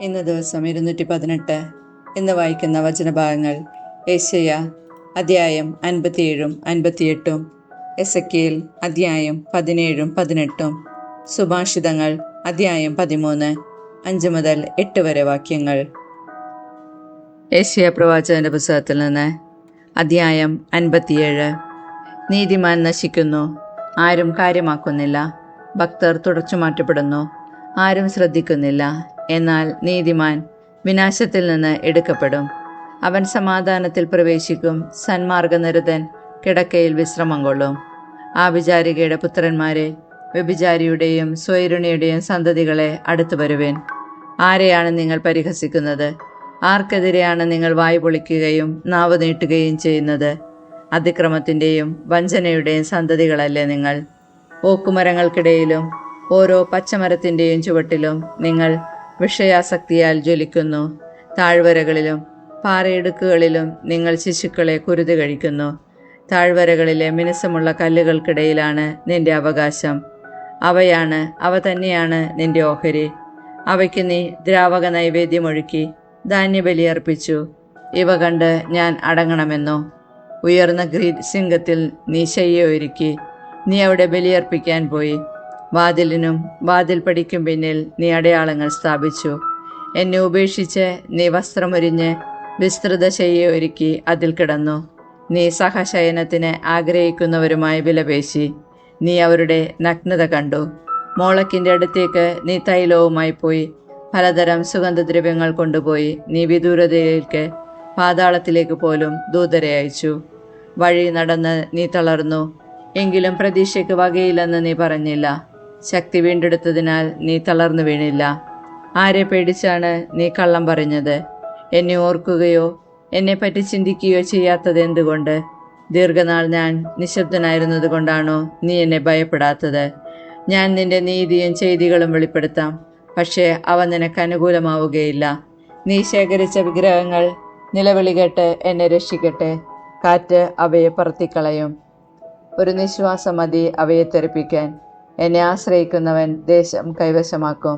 ഇന്ന് ദിവസം 218 എന്ന് വായിക്കുന്ന വചനഭാഗങ്ങൾ യെശയ്യാ അധ്യായം 57 58, എസെക്കിയേൽ അധ്യായം 17 18, സുഭാഷിതങ്ങൾ അധ്യായം 13 5 മുതൽ 8 വരെ വാക്യങ്ങൾ. യെശയ്യാ പ്രവാചകന്റെ പുസ്തകത്തിൽ നിന്ന് അധ്യായം 57. നീതിമാൻ നശിക്കുന്നു, ആരും കാര്യമാക്കുന്നില്ല. ഭക്തർ തുടച്ചു മാറ്റപ്പെടുന്നു, ആരും ശ്രദ്ധിക്കുന്നില്ല. എന്നാൽ നീതിമാൻ വിനാശത്തിൽ നിന്ന് എടുക്കപ്പെടും. അവൻ സമാധാനത്തിൽ പ്രവേശിക്കും. സന്മാർഗനിരതൻ കിടക്കയിൽ വിശ്രമം കൊള്ളും. ആഭിചാരികയുടെ പുത്രന്മാരെ, വ്യഭിചാരിയുടെയും സ്വൈരുണിയുടെയും സന്തതികളെ അടുത്തു വരുവേൻ. ആരെയാണ് നിങ്ങൾ പരിഹസിക്കുന്നത്? ആർക്കെതിരെയാണ് നിങ്ങൾ വായു പൊളിക്കുകയും നാവ് നീട്ടുകയും ചെയ്യുന്നത്? അതിക്രമത്തിൻ്റെയും വഞ്ചനയുടെയും സന്തതികളല്ലേ നിങ്ങൾ? ഓക്കുമരങ്ങൾക്കിടയിലും ഓരോ പച്ചമരത്തിൻ്റെയും ചുവട്ടിലും നിങ്ങൾ വിഷയാസക്തിയാൽ ജ്വലിക്കുന്നു. താഴ്വരകളിലും പാറയിടുക്കുകളിലും നിങ്ങൾ ശിശുക്കളെ കുരുതി കഴിക്കുന്നു. താഴ്വരകളിലെ മിനുസമുള്ള കല്ലുകൾക്കിടയിലാണ് നിന്റെ അവകാശം. അവ തന്നെയാണ് നിന്റെ ഓഹരി. അവയ്ക്ക് നീ ദ്രാവക നൈവേദ്യമൊഴുക്കി ധാന്യബലിയർപ്പിച്ചു. ഇവ കണ്ട് ഞാൻ അടങ്ങണമെന്നോ? ഉയർന്ന സിംഹത്തിൽ നീ ശയ്യ ഒരുക്കി നീ അവിടെ ബലിയർപ്പിക്കാൻ പോയി. വാതിലിനും വാതിൽപ്പടിക്കും പിന്നിൽ നീ അടയാളങ്ങൾ സ്ഥാപിച്ചു. എന്നെ ഉപേക്ഷിച്ച് നീ വസ്ത്രമൊരിഞ്ഞ് വിസ്തൃത ശയ്യ ഒരുക്കി അതിൽ കിടന്നു. നീ സഹശയനത്തിന് ആഗ്രഹിക്കുന്നവരുമായി വിലപേശി നീ അവരുടെ നഗ്നത കണ്ടു. മോളക്കിൻ്റെ അടുത്തേക്ക് നീ തൈലവുമായി പോയി പലതരം സുഗന്ധദ്രവ്യങ്ങൾ കൊണ്ടുപോയി. നീ വിദൂരതയിലേക്ക് പാതാളത്തിലേക്ക് പോലും ദൂതരെ അയച്ചു. വഴി നടന്ന് നീ തളർന്നു, എങ്കിലും പ്രതീക്ഷയ്ക്ക് വകയില്ലെന്ന് നീ പറഞ്ഞില്ല. ശക്തി വീണ്ടെടുത്തതിനാൽ നീ തളർന്നു വീണില്ല. ആരെ പേടിച്ചാണ് നീ കള്ളം പറഞ്ഞത്? എന്നെ ഓർക്കുകയോ എന്നെപ്പറ്റി ചിന്തിക്കുകയോ ചെയ്യാത്തത് എന്തുകൊണ്ട്? ദീർഘനാൾ ഞാൻ നിശബ്ദനായിരുന്നത് കൊണ്ടാണോ നീ എന്നെ ഭയപ്പെടാത്തത്? ഞാൻ നിന്റെ നീതിയും ചെയ്തികളും വെളിപ്പെടുത്താം, പക്ഷേ അവ നിനക്ക് അനുകൂലമാവുകയില്ല. നീ ശേഖരിച്ച വിഗ്രഹങ്ങൾ നിലവിളി കേട്ട് എന്നെ രക്ഷിക്കട്ടെ. കാറ്റ് അവയെ പറത്തിക്കളയും. ഒരു നിശ്വാസം മതി അവയെ തെറിപ്പിക്കാൻ. എന്നെ ആശ്രയിക്കുന്നവൻ ദേശം കൈവശമാക്കും.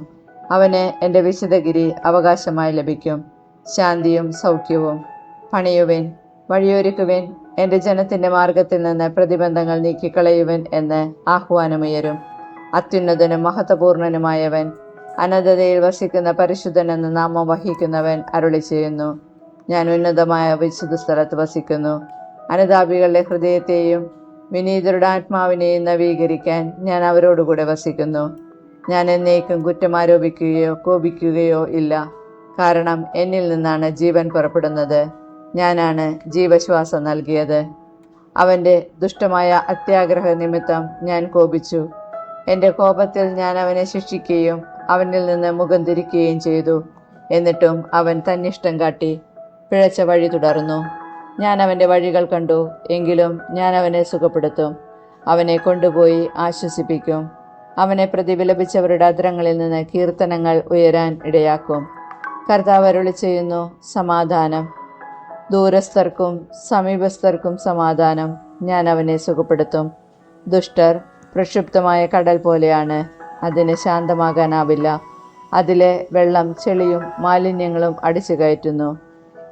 അവന് എൻ്റെ വിശുദ്ധഗിരി അവകാശമായി ലഭിക്കും. ശാന്തിയും സൗഖ്യവും. പണിയുവിൻ, വഴിയൊരുക്കുവിൻ. എൻ്റെ ജനത്തിൻ്റെ മാർഗത്തിൽ നിന്ന് പ്രതിബന്ധങ്ങൾ നീക്കിക്കളയുവൻ എന്ന് ആഹ്വാനമുയരും. അത്യുന്നതനും മഹത്വപൂർണനുമായവൻ, അനന്തതയിൽ വസിക്കുന്ന പരിശുദ്ധൻ എന്ന നാമം വഹിക്കുന്നവൻ അരുളി ചെയ്യുന്നു. ഞാൻ ഉന്നതമായ വിശുദ്ധ സ്ഥലത്ത് വസിക്കുന്നു. അനുതാപികളുടെ ഹൃദയത്തെയും വിനീതരുടെ ആത്മാവിനെയും നവീകരിക്കാൻ ഞാൻ അവരോടുകൂടെ വസിക്കുന്നു. ഞാൻ എന്നേക്കും കുറ്റം ആരോപിക്കുകയോ കോപിക്കുകയോ ഇല്ല, കാരണം എന്നിൽ നിന്നാണ് ജീവൻ പുറപ്പെടുന്നത്. ഞാനാണ് ജീവശ്വാസം നൽകിയത്. അവൻ്റെ ദുഷ്ടമായ അത്യാഗ്രഹ നിമിത്തം ഞാൻ കോപിച്ചു. എൻ്റെ കോപത്തിൽ ഞാൻ അവനെ ശിക്ഷിക്കുകയും അവനിൽ നിന്ന് മുഖം തിരിക്കുകയും ചെയ്തു. എന്നിട്ടും അവൻ തന്നിഷ്ടം കാട്ടി പിഴച്ച വഴി തുടർന്നു. ഞാൻ അവൻ്റെ വഴികൾ കണ്ടു, എങ്കിലും ഞാൻ അവനെ സുഖപ്പെടുത്തും. അവനെ കൊണ്ടുപോയി ആശ്വസിപ്പിക്കും. അവനെ പ്രതി വിലപിച്ചവരുടെ അധരങ്ങളിൽ നിന്ന് കീർത്തനങ്ങൾ ഉയരാൻ ഇടയാക്കും. കർത്താവ് അരുളി ചെയ്യുന്നു, സമാധാനം. ദൂരസ്ഥർക്കും സമീപസ്ഥർക്കും സമാധാനം. ഞാൻ അവനെ സുഖപ്പെടുത്തും. ദുഷ്ടർ പ്രക്ഷുബ്ധമായ കടൽ പോലെയാണ്, അതിന് ശാന്തമാകാനാവില്ല. അതിലെ വെള്ളം ചെളിയും മാലിന്യങ്ങളും അടിച്ചു കയറ്റുന്നു.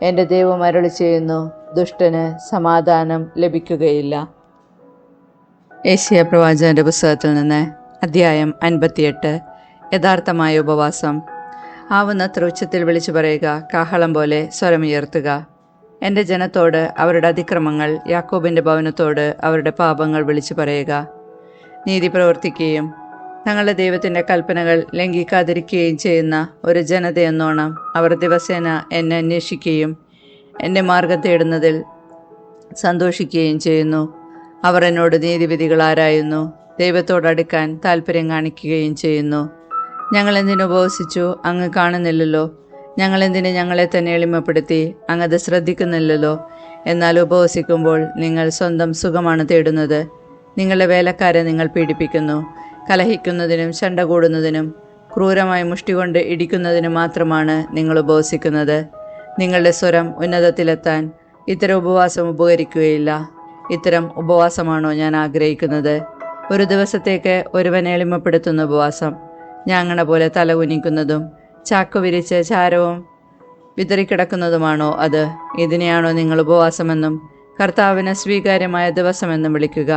എൻ്റെ ദൈവം അരുളി ചെയ്യുന്നു, ദുഷ്ടന് സമാധാനം ലഭിക്കുകയില്ല. യെശയ്യാ പ്രവാചകന്റെ പുസ്തകത്തിൽ നിന്ന് അധ്യായം 58. യഥാർത്ഥമായ ഉപവാസം. ആവുന്നത്ര ഉച്ചത്തിൽ വിളിച്ചു പറയുക, കാഹളം പോലെ സ്വരമുയർത്തുക. എൻ്റെ ജനത്തോട് അവരുടെ അതിക്രമങ്ങൾ, യാക്കോബിൻ്റെ ഭവനത്തോട് അവരുടെ പാപങ്ങൾ വിളിച്ചു പറയുക. നീതി പ്രവർത്തിക്കുകയും തങ്ങളുടെ ദൈവത്തിൻ്റെ കൽപ്പനകൾ ലംഘിക്കാതിരിക്കുകയും ചെയ്യുന്ന ഒരു ജനതയെന്നോണം അവർ ദിവസേന എന്നെ അന്വേഷിക്കുകയും എൻ്റെ മാർഗം തേടുന്നതിൽ സന്തോഷിക്കുകയും ചെയ്യുന്നു. അവർ എന്നോട് നീതിവിധികൾ ആരായുന്നു, ദൈവത്തോടടുക്കാൻ താല്പര്യം കാണിക്കുകയും ചെയ്യുന്നു. ഞങ്ങൾ എന്തിനു ഉപവസിച്ചു, അങ്ങ് കാണുന്നില്ലല്ലോ? ഞങ്ങൾ എന്തിന് ഞങ്ങളെ തന്നെ എളിമപ്പെടുത്തി, അങ്ങത് ശ്രദ്ധിക്കുന്നില്ലല്ലോ? എന്നാൽ ഉപവസിക്കുമ്പോൾ നിങ്ങൾ സ്വന്തം സുഖമാണ് തേടുന്നത്. നിങ്ങളുടെ വേലക്കാരെ നിങ്ങൾ പീഡിപ്പിക്കുന്നു. കലഹിക്കുന്നതിനും ശണ്ട കൂടുന്നതിനും ക്രൂരമായി മുഷ്ടി കൊണ്ട് ഇടിക്കുന്നതിനും മാത്രമാണ് നിങ്ങൾ ഉപവസിക്കുന്നത്. നിങ്ങളുടെ സ്വരം ഉന്നതത്തിലെത്താൻ ഇത്തരം ഉപവാസം ഉപകരിക്കുകയില്ല. ഇത്തരം ഉപവാസമാണോ ഞാൻ ആഗ്രഹിക്കുന്നത്? ഒരു ദിവസത്തേക്ക് ഒരുവനെ എളിമപ്പെടുത്തുന്ന ഉപവാസം. ഞാങ്ങണ പോലെ തല കുനിക്കുന്നതും ചാക്കു വിരിച്ച് ചാരവും വിതറിക്കിടക്കുന്നതുമാണോ അത്? ഇതിനെയാണോ നിങ്ങൾ ഉപവാസമെന്നും കർത്താവിന് സ്വീകാര്യമായ ദിവസമെന്നും വിളിക്കുക?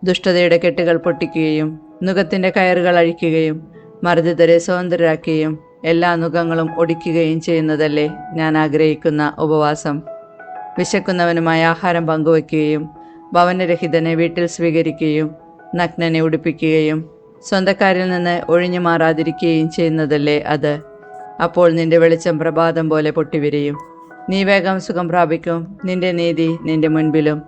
ദുഷ്ടതയുടെ കെട്ടുകൾ പൊട്ടിക്കുകയും നുകത്തിൻ്റെ കയറുകൾ അഴിക്കുകയും മർദ്ദിതരെ സ്വതന്ത്രരാക്കുകയും എല്ലാ നുകങ്ങളും ഒടിക്കുകയും ചെയ്യുന്നതല്ലേ ഞാൻ ആഗ്രഹിക്കുന്ന ഉപവാസം. വിശക്കുന്നവനുമായ ആഹാരം പങ്കുവയ്ക്കുകയും ഭവനരഹിതനെ വീട്ടിൽ സ്വീകരിക്കുകയും നഗ്നനെ ഉടുപ്പിക്കുകയും സ്വന്തക്കാരിൽ നിന്ന് ഒഴിഞ്ഞു മാറാതിരിക്കുകയും ചെയ്യുന്നതല്ലേ അത്. അപ്പോൾ നിന്റെ വെളിച്ചം പ്രഭാതം പോലെ പൊട്ടിവിരിയും. നീ വേഗം സുഖം പ്രാപിക്കും. നിന്റെ നീതി നിന്റെ മുൻപിലും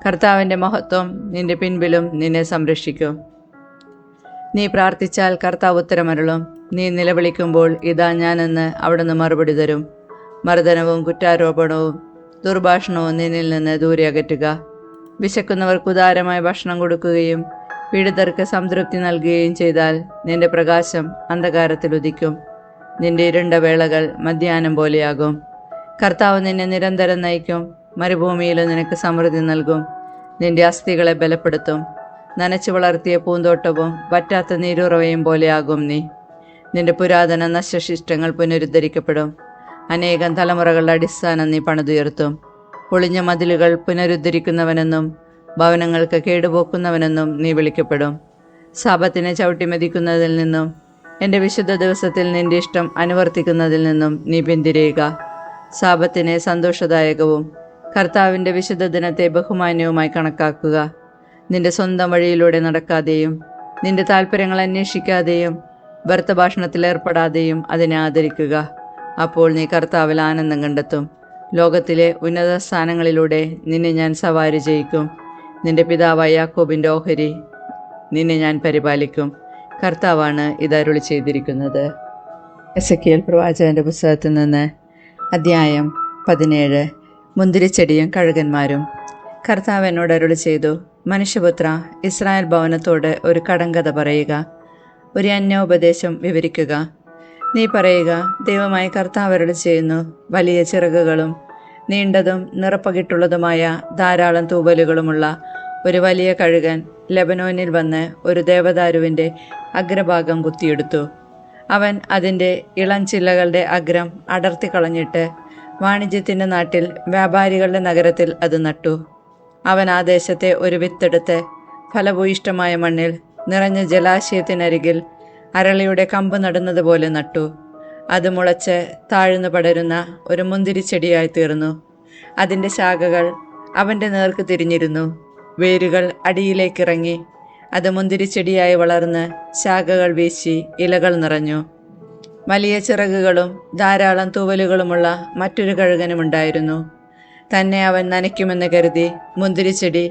കർത്താവിൻ്റെ മഹത്വം നിന്റെ പിൻപിലും നിന്നെ സംരക്ഷിക്കും. നീ പ്രാർത്ഥിച്ചാൽ കർത്താവ് ഉത്തരമരുളും. നീ നിലവിളിക്കുമ്പോൾ ഇതാ ഞാനെന്ന് അവിടുന്ന് മറുപടി തരും. മർദ്ദനവും കുറ്റാരോപണവും ദുർഭാഷണവും നിന്നിൽ നിന്ന് ദൂരെ അകറ്റുക. വിശക്കുന്നവർക്ക് ഉദാരമായ ഭക്ഷണം കൊടുക്കുകയും പീഡിതർക്ക് സംതൃപ്തി നൽകുകയും ചെയ്താൽ നിന്റെ പ്രകാശം അന്ധകാരത്തിൽ ഉദിക്കും. നിന്റെ ഇരുണ്ട വേളകൾ മധ്യാഹ്നം പോലെയാകും. കർത്താവ് നിന്നെ നിരന്തരം നയിക്കും. മരുഭൂമിയിൽ നിനക്ക് സമൃദ്ധി നൽകും. നിന്റെ അസ്ഥികളെ ബലപ്പെടുത്തും. നനച്ചു വളർത്തിയ പൂന്തോട്ടവും വറ്റാത്ത നീരുറവയും പോലെയാകും നീ. നിന്റെ പുരാതന നശശിഷ്ടങ്ങൾ പുനരുദ്ധരിക്കപ്പെടും. അനേകം തലമുറകളുടെ അടിസ്ഥാനം നീ പണിതുയർത്തും. പൊളിഞ്ഞ മതിലുകൾ പുനരുദ്ധരിക്കുന്നവനെന്നും ഭവനങ്ങൾക്ക് കേടുപോക്കുന്നവനെന്നും നീ വിളിക്കപ്പെടും. ശാപത്തിനെ ചവിട്ടിമെതിക്കുന്നതിൽ നിന്നും എൻ്റെ വിശുദ്ധ ദിവസത്തിൽ നിന്റെ ഇഷ്ടം അനുവർത്തിക്കുന്നതിൽ നിന്നും നീ പിന്തിരിയുക. ശാപത്തിനെ സന്തോഷദായകവും കർത്താവിൻ്റെ വിശുദ്ധ ദിനത്തെ ബഹുമാന്യവുമായി കണക്കാക്കുക. നിന്റെ സ്വന്തം വഴിയിലൂടെ നടക്കാതെയും നിന്റെ താല്പര്യങ്ങൾ അന്വേഷിക്കാതെയും വ്യർത്ഥ ഭാഷണത്തിൽ ഏർപ്പെടാതെയും അതിനെ ആദരിക്കുക. അപ്പോൾ നീ കർത്താവിൽ ആനന്ദം കണ്ടെത്തും. ലോകത്തിലെ ഉന്നത സ്ഥാനങ്ങളിലൂടെ നിന്നെ ഞാൻ സവാരി ചെയ്യിക്കും. നിന്റെ പിതാവായ യാക്കോബിൻ്റെ ഓഹരി നിന്നെ ഞാൻ പരിപാലിക്കും. കർത്താവാണ് ഇതരുളി ചെയ്തിരിക്കുന്നത്. എസെക്കിയേൽ പ്രവാചകന്റെ പുസ്തകത്തിൽ നിന്ന് അധ്യായം 17. മുന്തിരിച്ചെടിയും കഴുകന്മാരും. കർത്താവ് എന്നോട് അരുളി ചെയ്തു, മനുഷ്യപുത്ര, ഇസ്രായേൽ ഭവനത്തോട് ഒരു കടങ്കഥ പറയുക, ഒരു അന്യോപദേശം വിവരിക്കുക. നീ പറയുക, ദൈവമായ കർത്താവ് അരുളി ചെയ്യുന്നു, വലിയ ചിറകുകളും നീണ്ടതും നിറപ്പകിട്ടുള്ളതുമായ ധാരാളം തൂവലുകളുമുള്ള ഒരു വലിയ കഴുകൻ ലെബനോനിൽ വന്ന് ഒരു ദേവദാരുവിൻ്റെ അഗ്രഭാഗം കുത്തിയെടുത്തു. അവൻ അതിൻ്റെ ഇളം ചില്ലകളുടെ അഗ്രം അടർത്തി കളഞ്ഞിട്ട് വാണിജ്യത്തിൻ്റെ നാട്ടിൽ വ്യാപാരികളുടെ നഗരത്തിൽ അത് നട്ടു. അവൻ ആ ദേശത്തെ ഒരു വിത്തെടുത്ത് ഫലഭൂയിഷ്ടമായ മണ്ണിൽ നിറഞ്ഞ ജലാശയത്തിനരികിൽ അരളിയുടെ കമ്പ് നടുന്നത് പോലെ നട്ടു. അത് മുളച്ച് താഴ്ന്നു പടരുന്ന ഒരു മുന്തിരിച്ചെടിയായി തീർന്നു. അതിൻ്റെ ശാഖകൾ അവൻ്റെ നേർക്ക് തിരിഞ്ഞിരുന്നു. വേരുകൾ അടിയിലേക്കിറങ്ങി അത് മുന്തിരിച്ചെടിയായി വളർന്ന് ശാഖകൾ വീശി ഇലകൾ നിറഞ്ഞു. വലിയ ചിറകുകളും ധാരാളം തൂവലുകളുമുള്ള മറ്റൊരു കഴുകനുമുണ്ടായിരുന്നു. തന്നെ അവൻ നനയ്ക്കുമെന്ന് കരുതി മുന്തിരിച്ചെടി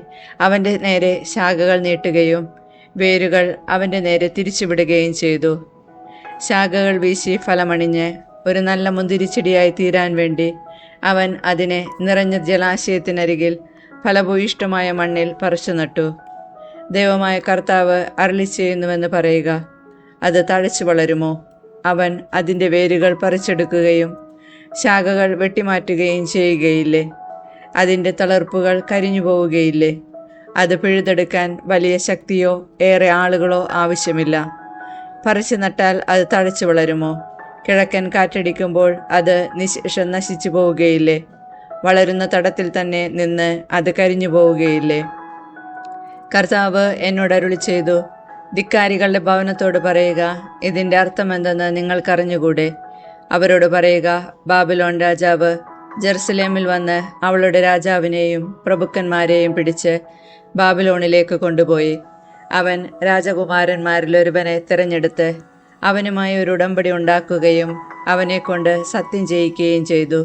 അവൻ്റെ നേരെ ശാഖകൾ നീട്ടുകയും വേരുകൾ അവൻ്റെ നേരെ തിരിച്ചുവിടുകയും ചെയ്തു. ശാഖകൾ വീശി ഫലമണിഞ്ഞ് ഒരു നല്ല മുന്തിരിച്ചെടിയായി തീരാൻ വേണ്ടി അവൻ അതിനെ നിറഞ്ഞ ജലാശയത്തിനരികിൽ ഫലഭൂയിഷ്ടമായ മണ്ണിൽ പറിച്ചു നട്ടു. ദൈവമായ കർത്താവ് അരുളി ചെയ്യുന്നുവെന്ന് പറയുക, അത് തഴച്ചു വളരുമോ? അവൻ അതിൻ്റെ വേരുകൾ പറിച്ചെടുക്കുകയും ശാഖകൾ വെട്ടിമാറ്റുകയും ചെയ്യുകയില്ലേ? അതിൻ്റെ തളിർപ്പുകൾ കരിഞ്ഞു പോവുകയില്ലേ? അത് പിഴുതെടുക്കാൻ വലിയ ശക്തിയോ ഏറെ ആളുകളോ ആവശ്യമില്ല. പറിച്ചു നട്ടാൽ അത് തഴച്ചു വളരുമോ? കിഴക്കൻ കാറ്റടിക്കുമ്പോൾ അത് നിശേഷം നശിച്ചു പോവുകയില്ലേ? വളരുന്ന തടത്തിൽ തന്നെ നിന്ന് അത് കരിഞ്ഞു പോവുകയില്ലേ? കർത്താവ് എന്നോട് അരുളി ചെയ്തു, ധിക്കാരികളുടെ ഭവനത്തോട് പറയുക, ഇതിൻ്റെ അർത്ഥമെന്തെന്ന് നിങ്ങൾക്കറിഞ്ഞുകൂടെ? അവരോട് പറയുക, ബാബിലോൺ രാജാവ് ജെറുസലേമിൽ വന്ന് അവളുടെ രാജാവിനെയും പ്രഭുക്കന്മാരെയും പിടിച്ച് ബാബിലോണിലേക്ക് കൊണ്ടുപോയി. അവൻ രാജകുമാരന്മാരിൽ ഒരുവനെ തിരഞ്ഞെടുത്ത് അവനുമായി ഒരു ഉടമ്പടി ഉണ്ടാക്കുകയും അവനെക്കൊണ്ട് സത്യം ചെയ്യിക്കുകയും ചെയ്തു.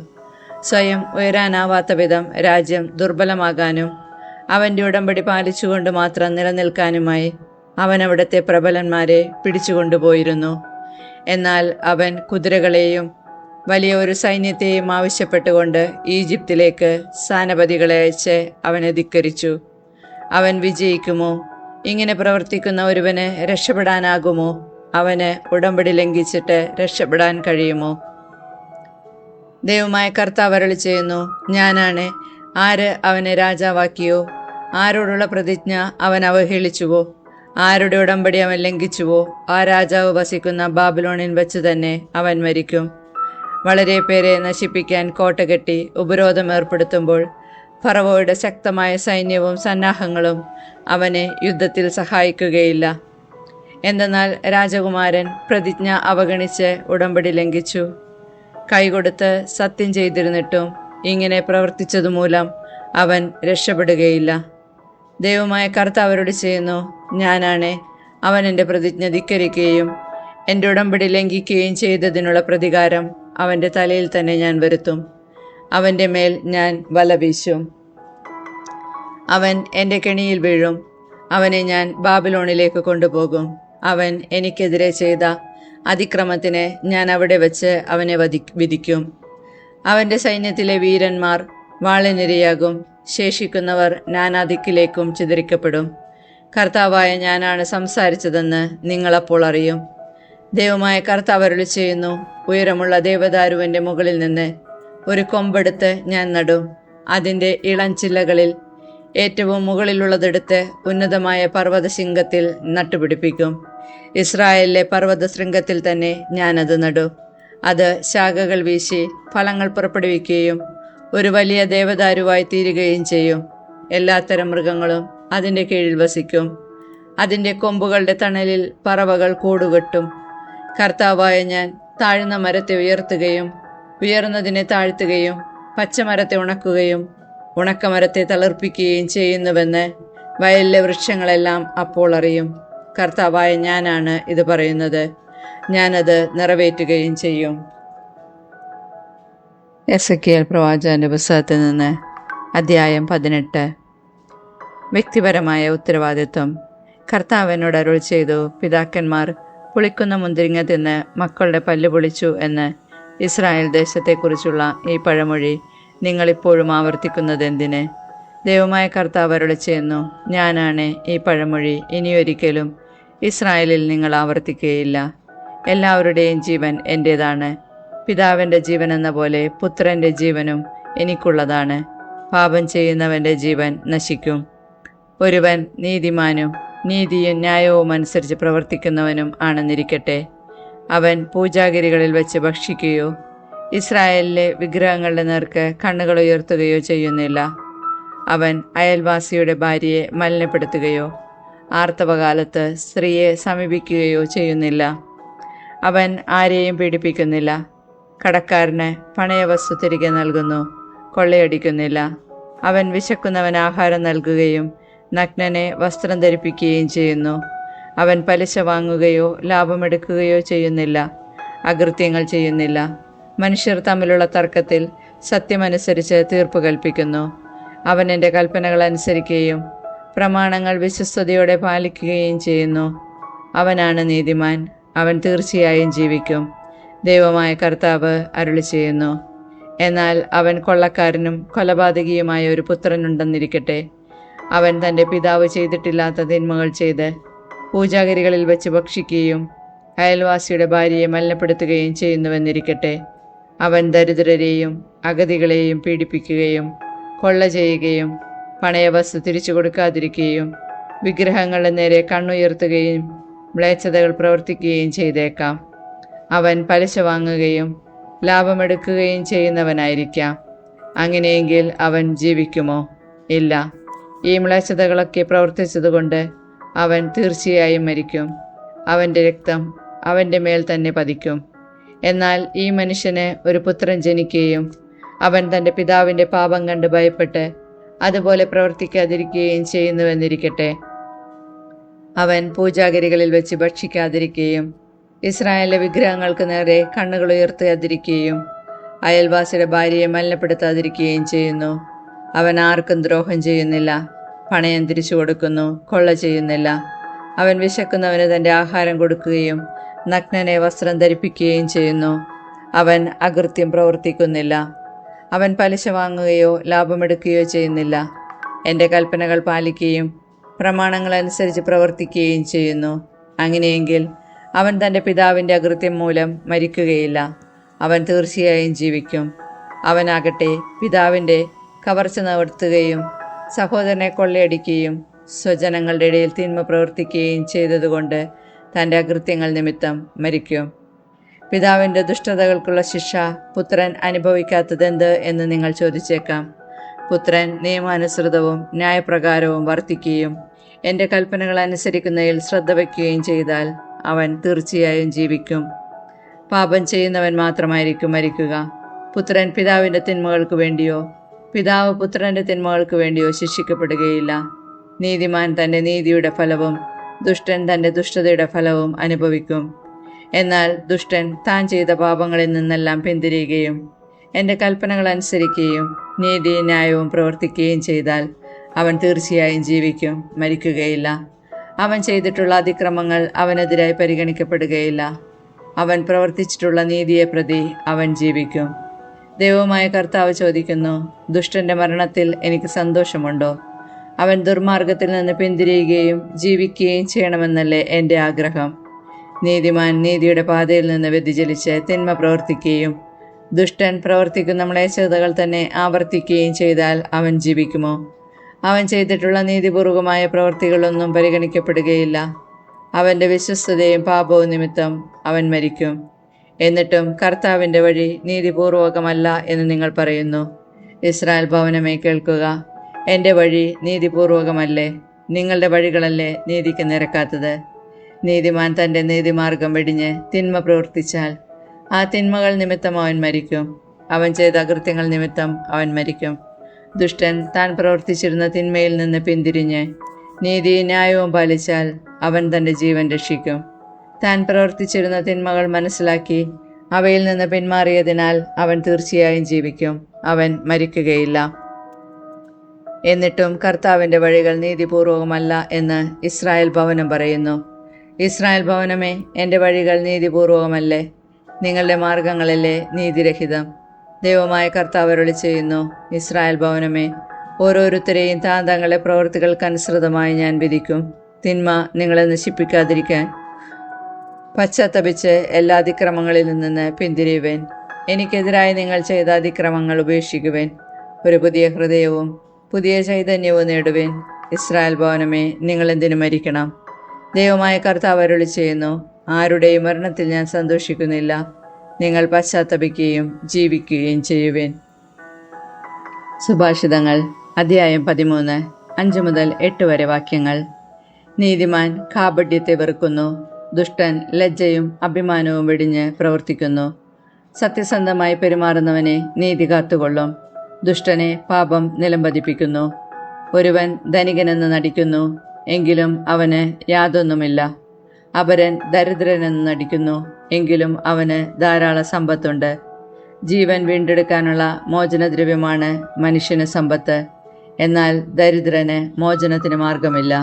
സ്വയം ഉയരാനാവാത്ത വിധം രാജ്യം ദുർബലമാകാനും അവൻ്റെ ഉടമ്പടി പാലിച്ചുകൊണ്ട് മാത്രം നിലനിൽക്കാനുമായി അവൻ അവിടുത്തെ പ്രബലന്മാരെ പിടിച്ചുകൊണ്ടുപോയിരുന്നു. എന്നാൽ അവൻ കുതിരകളെയും വലിയ ഒരു സൈന്യത്തെയും ആവശ്യപ്പെട്ടുകൊണ്ട് ഈജിപ്തിലേക്ക് സ്ഥാനപതികളെ അയച്ച് അവനെ ധിക്കരിച്ചു. അവൻ വിജയിക്കുമോ? ഇങ്ങനെ പ്രവർത്തിക്കുന്ന ഒരുവന് രക്ഷപ്പെടാനാകുമോ? അവന് ഉടമ്പടി ലംഘിച്ചിട്ട് രക്ഷപ്പെടാൻ കഴിയുമോ? ദൈവമായ കർത്താവ് അരുളി ചെയ്യുന്നു, ഞാനാണ്. ആര് അവനെ രാജാവാക്കിയോ? ആരോടുള്ള പ്രതിജ്ഞ അവൻ അവഹേളിച്ചുവോ? ആരുടെ ഉടമ്പടി അവൻ ലംഘിച്ചുവോ ആ രാജാവ് വസിക്കുന്ന ബാബിലോണിൽ വെച്ച് തന്നെ അവൻ മരിക്കും. വളരെ പേരെ നശിപ്പിക്കാൻ കോട്ടകെട്ടി ഉപരോധം ഏർപ്പെടുത്തുമ്പോൾ ഫറവോയുടെ ശക്തമായ സൈന്യവും സന്നാഹങ്ങളും അവനെ യുദ്ധത്തിൽ സഹായിക്കുകയില്ല. എന്തെന്നാൽ രാജകുമാരൻ പ്രതിജ്ഞ അവഗണിച്ച് ഉടമ്പടി ലംഘിച്ചു. കൈകൊടുത്ത് സത്യം ചെയ്തിരുന്നിട്ടും ഇങ്ങനെ പ്രവർത്തിച്ചതുമൂലം അവൻ രക്ഷപ്പെടുകയില്ല. ദൈവമായ കർത്താവ് അരുളി ചെയ്യുന്നു, ഞാനാണ് അവൻ എൻ്റെ പ്രതിജ്ഞ ധിക്കരിക്കുകയും എൻ്റെ ഉടമ്പടി ലംഘിക്കുകയും ചെയ്തതിനുള്ള പ്രതികാരം അവൻ്റെ തലയിൽ തന്നെ ഞാൻ വരുത്തും. അവൻ്റെ മേൽ ഞാൻ വല വീശും. അവൻ എൻ്റെ കെണിയിൽ വീഴും. അവനെ ഞാൻ ബാബിലോണിലേക്ക് കൊണ്ടുപോകും. അവൻ എനിക്കെതിരെ ചെയ്ത അതിക്രമത്തിന് ഞാൻ അവിടെ വച്ച് അവനെ വിധിക്കും. അവൻ്റെ സൈന്യത്തിലെ വീരന്മാർ വാളിനിരയാകും. ശേഷിക്കുന്നവർ നാനാദിക്കിലേക്കും ചിതറിക്കപ്പെടും. കർത്താവായ ഞാനാണ് സംസാരിച്ചതെന്ന് നിങ്ങളപ്പോൾ അറിയും. ദൈവമായ കർത്താവ് അരുളി ചെയ്യുന്നു, ഉയരമുള്ള ദേവദാരുവിൻ്റെ മുകളിൽ നിന്ന് ഒരു കൊമ്പെടുത്ത് ഞാൻ നടും. അതിൻ്റെ ഇളഞ്ചില്ലകളിൽ ഏറ്റവും മുകളിലുള്ളതെടുത്ത് ഉന്നതമായ പർവ്വതശൃംഗത്തിൽ നട്ടുപിടിപ്പിക്കും. ഇസ്രായേലിലെ പർവ്വത ശൃംഗത്തിൽ തന്നെ ഞാനത് നടും. അത് ശാഖകൾ വീശി ഫലങ്ങൾ പുറപ്പെടുവിക്കുകയും ഒരു വലിയ ദേവദാരുവായി തീരുകയും ചെയ്യും. എല്ലാത്തരം മൃഗങ്ങളും അതിൻ്റെ കീഴിൽ വസിക്കും. അതിൻ്റെ കൊമ്പുകളുടെ തണലിൽ പറവകൾ കൂടുകെട്ടും. കർത്താവായ ഞാൻ താഴ്ന്ന മരത്തെ ഉയർത്തുകയും ഉയർന്നതിനെ താഴ്ത്തുകയും പച്ചമരത്തെ ഉണക്കുകയും ഉണക്കമരത്തെ തളിർപ്പിക്കുകയും ചെയ്യുന്നുവെന്ന് വയലിലെ വൃക്ഷങ്ങളെല്ലാം അപ്പോൾ അറിയും. കർത്താവായ ഞാനാണ് ഇത് പറയുന്നത്. ഞാനത് നിറവേറ്റുകയും ചെയ്യും. എസെക്കിയേൽ പ്രവാചകന്റെ പുസ്തകത്തിൽ നിന്ന് അധ്യായം 18. വ്യക്തിപരമായ ഉത്തരവാദിത്വം. കർത്താവ് എന്നോട് അരുളി ചെയ്തു, പിതാക്കന്മാർ പുളിക്കുന്ന മുന്തിരിങ്ങ തിന്ന് മക്കളുടെ പല്ല് പൊളിച്ചു എന്ന് ഇസ്രായേൽ ദേശത്തെക്കുറിച്ചുള്ള ഈ പഴമൊഴി നിങ്ങളിപ്പോഴും ആവർത്തിക്കുന്നത് എന്തിന്? ദൈവമായ കർത്താവ് അരുളി ചെയ്യുന്നു, ഞാനാണ് ഈ പഴമൊഴി ഇനിയൊരിക്കലും ഇസ്രായേലിൽ നിങ്ങൾ ആവർത്തിക്കുകയില്ല. എല്ലാവരുടെയും ജീവൻ എൻ്റേതാണ്. പിതാവിൻ്റെ ജീവൻ എന്ന പോലെ പുത്രൻ്റെ ജീവനും എനിക്കുള്ളതാണ്. പാപം ചെയ്യുന്നവൻ്റെ ജീവൻ നശിക്കും. ഒരുവൻ നീതിമാനും നീതിയും ന്യായവും അനുസരിച്ച് പ്രവർത്തിക്കുന്നവനും ആണെന്നിരിക്കട്ടെ. അവൻ പൂജാഗിരികളിൽ വെച്ച് ഭക്ഷിക്കുകയോ ഇസ്രായേലിലെ വിഗ്രഹങ്ങളുടെ നേർക്ക് കണ്ണുകൾ ഉയർത്തുകയോ ചെയ്യുന്നില്ല. അവൻ അയൽവാസിയുടെ ഭാര്യയെ മലിനപ്പെടുത്തുകയോ ആർത്തവകാലത്ത് സ്ത്രീയെ സമീപിക്കുകയോ ചെയ്യുന്നില്ല. അവൻ ആരെയും പീഡിപ്പിക്കുന്നില്ല. കടക്കാരന് പണയവസ്തു തിരികെ നൽകുന്നു, കൊള്ളയടിക്കുന്നില്ല. അവൻ വിശക്കുന്നവന് ആഹാരം നൽകുകയും നഗ്നനെ വസ്ത്രം ധരിപ്പിക്കുകയും ചെയ്യുന്നു. അവൻ പലിശ വാങ്ങുകയോ ലാഭമെടുക്കുകയോ ചെയ്യുന്നില്ല, അകൃത്യങ്ങൾ ചെയ്യുന്നില്ല. മനുഷ്യർ തമ്മിലുള്ള തർക്കത്തിൽ സത്യമനുസരിച്ച് തീർപ്പ് കൽപ്പിക്കുന്നു. അവൻ എൻ്റെ കൽപ്പനകൾ അനുസരിക്കുകയും പ്രമാണങ്ങൾ വിശ്വസ്തയോടെ പാലിക്കുകയും ചെയ്യുന്നു. അവനാണ് നീതിമാൻ. അവൻ തീർച്ചയായും ജീവിക്കും. ദൈവമായ കർത്താവ് അരുളി ചെയ്യുന്നു. എന്നാൽ അവൻ കൊള്ളക്കാരനും കൊലപാതകിയുമായ ഒരു പുത്രനുണ്ടെന്നിരിക്കട്ടെ. അവൻ തൻ്റെ പിതാവ് ചെയ്തിട്ടില്ലാത്ത തിന്മകൾ ചെയ്ത് പൂജാഗിരികളിൽ വെച്ച് ഭക്ഷിക്കുകയും അയൽവാസിയുടെ ഭാര്യയെ മലിനപ്പെടുത്തുകയും ചെയ്യുന്നുവെന്നിരിക്കട്ടെ. അവൻ ദരിദ്രരെയും അഗതികളെയും പീഡിപ്പിക്കുകയും കൊള്ള ചെയ്യുകയും പണയവസ്തു തിരിച്ചു കൊടുക്കാതിരിക്കുകയും വിഗ്രഹങ്ങളുടെ നേരെ കണ്ണുയർത്തുകയും മ്ലേച്ഛതകൾ പ്രവർത്തിക്കുകയും ചെയ്തേക്കാം. അവൻ പലിശ വാങ്ങുകയും ലാഭമെടുക്കുകയും ചെയ്യുന്നവനായിരിക്കാം. അങ്ങനെയെങ്കിൽ അവൻ ജീവിക്കുമോ? ഇല്ല. ഈ മ്ലേച്ഛതകളൊക്കെ പ്രവർത്തിച്ചതുകൊണ്ട് അവൻ തീർച്ചയായും മരിക്കും. അവൻ്റെ രക്തം അവൻ്റെ മേൽ തന്നെ പതിക്കും. എന്നാൽ ഈ മനുഷ്യന് ഒരു പുത്രൻ ജനിക്കുകയും അവൻ തൻ്റെ പിതാവിൻ്റെ പാപം കണ്ട് ഭയപ്പെട്ട് അതുപോലെ പ്രവർത്തിക്കാതിരിക്കുകയും ചെയ്യുന്നുവെന്നിരിക്കട്ടെ. അവൻ പൂജാഗിരികളിൽ വെച്ച് ഭക്ഷിക്കാതിരിക്കുകയും ഇസ്രായേലിലെ വിഗ്രഹങ്ങൾക്ക് നേരെ കണ്ണുകൾ ഉയർത്താതിരിക്കുകയും അയൽവാസിയുടെ ഭാര്യയെ മലിനപ്പെടുത്താതിരിക്കുകയും ചെയ്യുന്നു. അവൻ ആർക്കും ദ്രോഹം ചെയ്യുന്നില്ല, പണയം തിരിച്ചു കൊടുക്കുന്നു, കൊള്ള ചെയ്യുന്നില്ല. അവൻ വിശക്കുന്നവന് തൻ്റെ ആഹാരം കൊടുക്കുകയും നഗ്നനെ വസ്ത്രം ധരിപ്പിക്കുകയും ചെയ്യുന്നു. അവൻ അകൃത്യം പ്രവർത്തിക്കുന്നില്ല. അവൻ പലിശ വാങ്ങുകയോ ലാഭമെടുക്കുകയോ ചെയ്യുന്നില്ല. എൻ്റെ കൽപ്പനകൾ പാലിക്കുകയും പ്രമാണങ്ങൾ അനുസരിച്ച് പ്രവർത്തിക്കുകയും ചെയ്യുന്നു. അങ്ങനെയെങ്കിൽ അവൻ തൻ്റെ പിതാവിൻ്റെ അകൃത്യം മൂലം മരിക്കുകയില്ല. അവൻ തീർച്ചയായും ജീവിക്കും. അവനാകട്ടെ പിതാവിൻ്റെ കവർച്ച നടത്തുകയും സഹോദരനെ കൊള്ളയടിക്കുകയും സ്വജനങ്ങളുടെ ഇടയിൽ തിന്മ പ്രവർത്തിക്കുകയും ചെയ്തതുകൊണ്ട് തൻ്റെ അകൃത്യങ്ങൾ നിമിത്തം മരിക്കും. പിതാവിൻ്റെ ദുഷ്ടതകൾക്കുള്ള ശിക്ഷ പുത്രൻ അനുഭവിക്കാത്തതെന്ത് എന്ന് നിങ്ങൾ ചോദിച്ചേക്കാം. പുത്രൻ നിയമാനുസൃതവും ന്യായപ്രകാരവും വർത്തിക്കുകയും എൻ്റെ കൽപ്പനകൾ അനുസരിക്കുന്നതിൽ ശ്രദ്ധ വയ്ക്കുകയും ചെയ്താൽ അവൻ തീർച്ചയായും ജീവിക്കും. പാപം ചെയ്യുന്നവൻ മാത്രമായിരിക്കും മരിക്കുക. പുത്രൻ പിതാവിൻ്റെ തിന്മകൾക്ക് വേണ്ടിയോ പിതാവ് പുത്രൻ്റെ തിന്മകൾക്ക് വേണ്ടിയോ ശിക്ഷിക്കപ്പെടുകയില്ല. നീതിമാൻ തൻ്റെ നീതിയുടെ ഫലവും ദുഷ്ടൻ തൻ്റെ ദുഷ്ടതയുടെ ഫലവും അനുഭവിക്കും. എന്നാൽ ദുഷ്ടൻ താൻ ചെയ്ത പാപങ്ങളിൽ നിന്നെല്ലാം പിന്തിരിയുകയും എൻ്റെ കൽപ്പനകൾ അനുസരിക്കുകയും നീതിയും ന്യായവും പ്രവർത്തിക്കുകയും ചെയ്താൽ അവൻ തീർച്ചയായും ജീവിക്കും, മരിക്കുകയില്ല. അവൻ ചെയ്തിട്ടുള്ള അതിക്രമങ്ങൾ അവനെതിരായി പരിഗണിക്കപ്പെടുകയില്ല. അവൻ പ്രവർത്തിച്ചിട്ടുള്ള നീതിയെ പ്രതി അവൻ ജീവിക്കും. ദൈവമായ കർത്താവ് ചോദിക്കുന്നു, ദുഷ്ടൻ്റെ മരണത്തിൽ എനിക്ക് സന്തോഷമുണ്ടോ? അവൻ ദുർമാർഗത്തിൽ നിന്ന് പിന്തിരിയുകയും ജീവിക്കുകയും ചെയ്യണമെന്നല്ലേ എൻ്റെ ആഗ്രഹം. നീതിമാൻ നീതിയുടെ പാതയിൽ നിന്ന് വ്യതിചലിച്ച് തിന്മ പ്രവർത്തിക്കുകയും ദുഷ്ടൻ പ്രവർത്തിക്കുന്ന മ്ലേച്ഛതകൾ തന്നെ ആവർത്തിക്കുകയും ചെയ്താൽ അവൻ ജീവിക്കുമോ? അവൻ ചെയ്തിട്ടുള്ള നീതിപൂർവമായ പ്രവൃത്തികളൊന്നും പരിഗണിക്കപ്പെടുകയില്ല. അവൻ്റെ വിശ്വസ്തതയും പാപവും നിമിത്തം അവൻ മരിക്കും. എന്നിട്ടും കർത്താവിൻ്റെ വഴി നീതിപൂർവകമല്ല എന്ന് നിങ്ങൾ പറയുന്നു. ഇസ്രായേൽ ഭവനമേ, കേൾക്കുക. എൻ്റെ വഴി നീതിപൂർവകമല്ലേ? നിങ്ങളുടെ വഴികളല്ലേ നീതിക്ക് നിരക്കാത്തത്? നീതിമാൻ തൻ്റെ നീതിമാർഗം വെടിഞ്ഞ് തിന്മ പ്രവർത്തിച്ചാൽ ആ തിന്മകൾ നിമിത്തം അവൻ മരിക്കും. അവൻ ചെയ്ത അകൃത്യങ്ങൾ നിമിത്തം അവൻ മരിക്കും. ദുഷ്ടൻ താൻ പ്രവർത്തിച്ചിരുന്ന തിന്മയിൽ നിന്ന് പിന്തിരിഞ്ഞ് നീതിയും ന്യായവും പാലിച്ചാൽ അവൻ തൻ്റെ ജീവൻ രക്ഷിക്കും. താൻ പ്രവർത്തിച്ചിരുന്ന തിന്മകൾ മനസ്സിലാക്കി അവയിൽ നിന്ന് പിന്മാറിയതിനാൽ അവൻ തീർച്ചയായും ജീവിക്കും, അവൻ മരിക്കുകയില്ല. എന്നിട്ടും കർത്താവിൻ്റെ വഴികൾ നീതിപൂർവകമല്ല എന്ന് ഇസ്രായേൽ ഭവനം പറയുന്നു. ഇസ്രായേൽ ഭവനമേ, എൻ്റെ വഴികൾ നീതിപൂർവകമല്ലേ? നിങ്ങളുടെ മാർഗങ്ങളല്ലേ നീതിരഹിതം? ദൈവമായ കർത്താവ് അരുളി ചെയ്യുന്നു, ഇസ്രായേൽ ഭവനമേ, ഓരോരുത്തരെയും താൻ തങ്ങളുടെ പ്രവൃത്തികൾക്കനുസൃതമായി ഞാൻ വിധിക്കും. തിന്മ നിങ്ങളെ നശിപ്പിക്കാതിരിക്കാൻ പശ്ചാത്തപിച്ച് എല്ലാ അതിക്രമങ്ങളിൽ നിന്ന് പിന്തിരിയുവേൻ. എനിക്കെതിരായി നിങ്ങൾ ചെയ്ത അതിക്രമങ്ങൾ ഉപേക്ഷിക്കുവേൻ. ഒരു പുതിയ ഹൃദയവും പുതിയ ചൈതന്യവും നേടുവേൻ. ഇസ്രായേൽ ഭവനമേ, നിങ്ങൾ എന്തിനു മരിക്കണം? ദൈവമായ കർത്താവ് അരുളി ചെയ്യുന്നു, ആരുടെയും മരണത്തിൽ ഞാൻ സന്തോഷിക്കുന്നില്ല. നിങ്ങൾ പശ്ചാത്തപിക്കുകയും ജീവിക്കുകയും ചെയ്യുവേൻ. സുഭാഷിതങ്ങൾ അധ്യായം 13, 5 മുതൽ 8 വരെ വാക്യങ്ങൾ. നീതിമാൻ കാപഢ്യത്തെ വെറുക്കുന്നു. ദുഷ്ടൻ ലജ്ജയും അഭിമാനവും വെടിഞ്ഞ് പ്രവർത്തിക്കുന്നു. സത്യസന്ധമായി പെരുമാറുന്നവനെ നീതി കാത്തുകൊള്ളും. ദുഷ്ടനെ പാപം നിലംപതിപ്പിക്കുന്നു. ഒരുവൻ ധനികനെന്ന് നടിക്കുന്നു, എങ്കിലും അവന് യാതൊന്നുമില്ല. അപരൻ ദരിദ്രനെന്ന് നടിക്കുന്നു, എങ്കിലും അവന് ധാരാളം സമ്പത്തുണ്ട്. ജീവൻ വീണ്ടെടുക്കാനുള്ള മോചനദ്രവ്യമാണ് മനുഷ്യന് സമ്പത്ത്, എന്നാൽ ദരിദ്രന് മോചനത്തിന് മാർഗമില്ല.